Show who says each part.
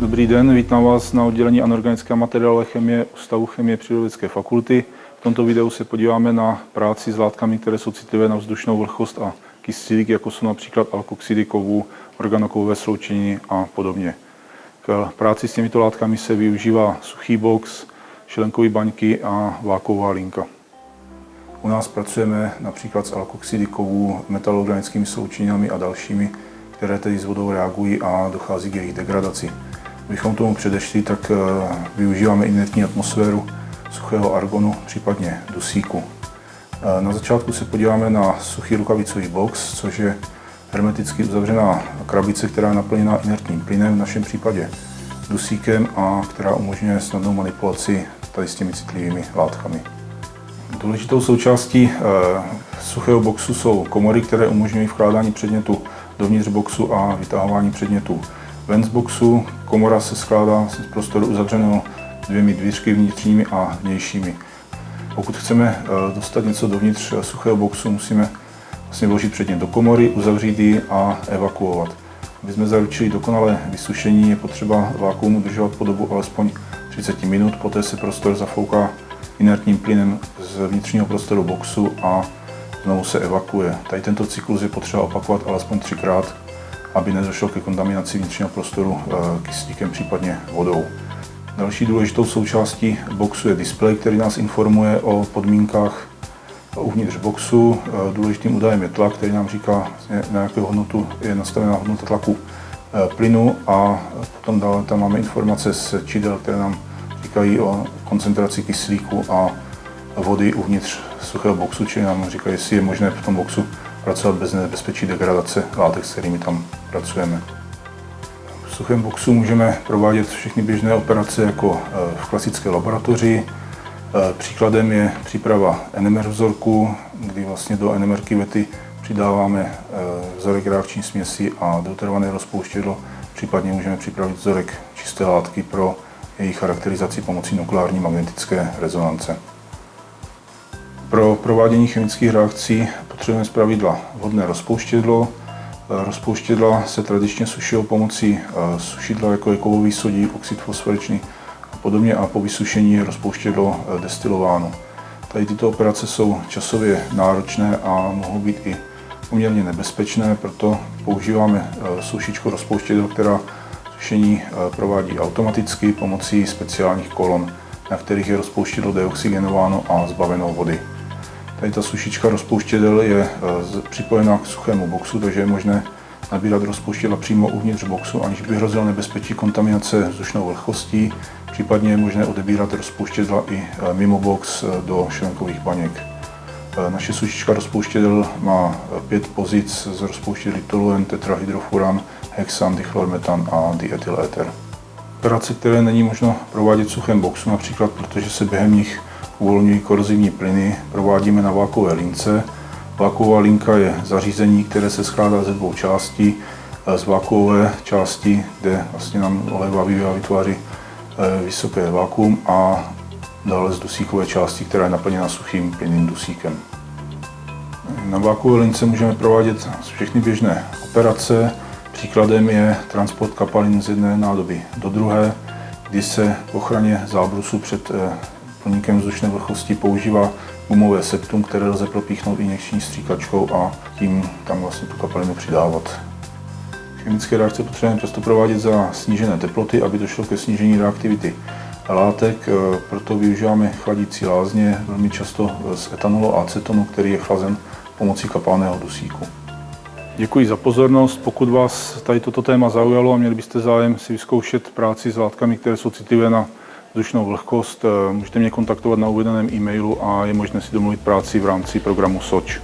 Speaker 1: Dobrý den, vítám vás na oddělení anorganické a materiálové chemie Ústavu chemie Přírodovědecké fakulty. V tomto videu se podíváme na práci s látkami, které jsou citlivé na vzdušnou vlhkost a kyslík, jako jsou například alkoxidy kovů, organokovové sloučeniny a podobně. K práci s těmito látkami se využívá suchý box, šelenkové baňky a vákuová linka. U nás pracujeme například s alkoxidy kovů, metaloorganickými sloučeninami a dalšími, které tedy s vodou reagují a dochází k jejich degradaci. Abychom tomu předešli, tak využíváme inertní atmosféru suchého argonu, případně dusíku. Na začátku se podíváme na suchý rukavicový box, což je hermeticky uzavřená krabice, která je naplněná inertním plynem, v našem případě dusíkem, a která umožňuje snadnou manipulaci tady s těmi citlivými látkami. Důležitou součástí suchého boxu jsou komory, které umožňují vkládání předmětu dovnitř boxu a vytahování předmětů ven z boxu. Komora se skládá z prostoru uzavřeného dvěmi dvířky, vnitřními a vnějšími. Pokud chceme dostat něco dovnitř suchého boxu, musíme vlastně vložit předmět do komory, uzavřít ji a evakuovat. Aby jsme zaručili dokonalé vysušení, je potřeba vákuum udržovat po dobu alespoň 30 minut, poté se prostor zafouká inertním plynem z vnitřního prostoru boxu a znovu se evakuuje. Tady tento cyklus je potřeba opakovat alespoň 3krát, aby nedošlo ke kontaminaci vnitřního prostoru kyslíkem, případně vodou. Další důležitou součástí boxu je displej, který nás informuje o podmínkách uvnitř boxu. Důležitým údajem je tlak, který nám říká, na jakou hodnotu je nastavená hodnota tlaku plynu, a potom dále tam máme informace z čidel, které nám říkají o koncentraci kyslíku a vody uvnitř suchého boxu, čili nám říkají, jestli je možné v tom boxu pracovat bez nebezpečí degradace látek, s kterými tam pracujeme. V suchém boxu můžeme provádět všechny běžné operace jako v klasické laboratoři. Příkladem je příprava NMR vzorku, kdy vlastně do NMR kyvety přidáváme vzorek reakční směsi a deuterované rozpouštědlo, případně můžeme připravit vzorek čisté látky pro její charakterizaci pomocí nukleární magnetické rezonance. Pro provádění chemických reakcí potřebujeme zpravidla vhodné rozpouštědlo. Rozpouštědla se tradičně suší pomocí sušidla, jako je kovový sodík, oxid fosforečný a podobně, a po vysušení je rozpouštědlo destilováno. Tady tyto operace jsou časově náročné a mohou být i poměrně nebezpečné, proto používáme sušičku rozpouštědel, která sušení provádí automaticky pomocí speciálních kolon, na kterých je rozpouštědlo deoxygenováno a zbaveno vody. Tady ta sušička rozpouštědel je připojená k suchému boxu, takže je možné nabírat rozpouštědla přímo uvnitř boxu, aniž by hrozilo nebezpečí kontaminace vzdušnou vlhkostí. Případně je možné odebírat rozpouštědla i mimo box do šelenkových baněk. Naše sušička rozpouštědel má 5 pozic z rozpouštědly toluen, tetrahydrofuran, hexan, dichlormetan a diethyléter. Operace, které není možno provádět v suchém boxu, například protože se během nich uvolňují korozivní plyny, provádíme na vákuové lince. Vákuová linka je zařízení, které se skládá ze 2 částí. Z vákuové části, kde vlastně nám olévá a vytváří vysoké vákuum, a dále z dusíkové části, která je naplněna suchým plynným dusíkem. Na vákuové lince můžeme provádět všechny běžné operace. Příkladem je transport kapalin z jedné nádoby do druhé, kdy se k ochraně zábrusu před plníkem vzdušné vlhkosti používá gumové septum, které lze propíchnout injekční stříkačkou a tím tam vlastně tu kapalinu přidávat. Chemické reakce potřebujeme často provádět za snížené teploty, aby došlo ke snížení reaktivity látek, proto využíváme chladící lázně, velmi často z etanolu a acetonu, který je chlazen pomocí kapalného dusíku. Děkuji za pozornost. Pokud vás tady toto téma zaujalo a měli byste zájem si vyzkoušet práci s látkami, které jsou citlivé na vzdušnou vlhkost, můžete mě kontaktovat na uvedeném e-mailu a je možné si domluvit práci v rámci programu SOČ.